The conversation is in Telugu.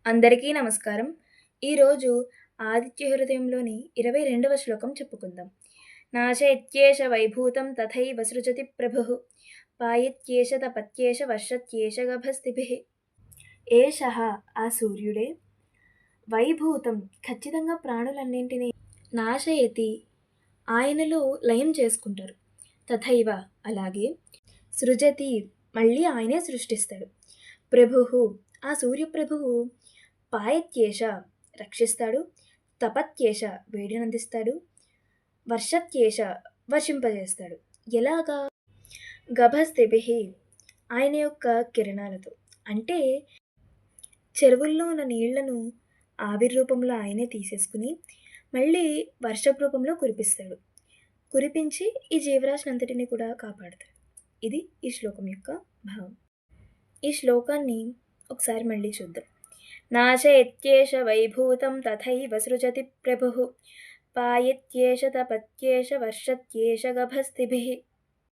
అందరికీ నమస్కారం. ఈరోజు ఆదిత్య హృదయంలోని 22వ శ్లోకం చెప్పుకుందాం. నాశయత్యేష వైభూతం తథైవ సృజతి ప్రభుః పాయత్యేష తపత్యేష వర్షత్యేష గభస్తిభిః. ఏషః ఆ సూర్యుడే వైభూతం ఖచ్చితంగా ప్రాణులన్నింటినీ నాశయతి ఆయనలో లయం చేసుకుంటారు. తథైవ అలాగే సృజతి మళ్ళీ ఆయనే సృష్టిస్తాడు. ప్రభుః ఆ సూర్యప్రభువు పాయత్యేష రక్షిస్తాడు, తపత్యేష వేడినందిస్తాడు, వర్షత్యేష వర్షింపజేస్తాడు. ఎలాగా? గభస్తిభిః ఆయన యొక్క కిరణాలతో. అంటే చెరువుల్లో ఉన్న నీళ్లను ఆవిరి రూపంలో ఆయనే తీసేసుకుని మళ్ళీ వర్షపు రూపంలో కురిపిస్తాడు. కురిపించి ఈ జీవరాశినంతటిని కూడా కాపాడతాడు. ఇది ఈ శ్లోకం యొక్క భావం. ఈ శ్లోకాన్ని ఒకసారి మళ్ళీ చూద్దాం. నాశయత్యేష వైభూతం తథైవ సృజతి ప్రభుః పాయత్యేష తపత్యేష వర్షత్యేష గభస్తిభిః.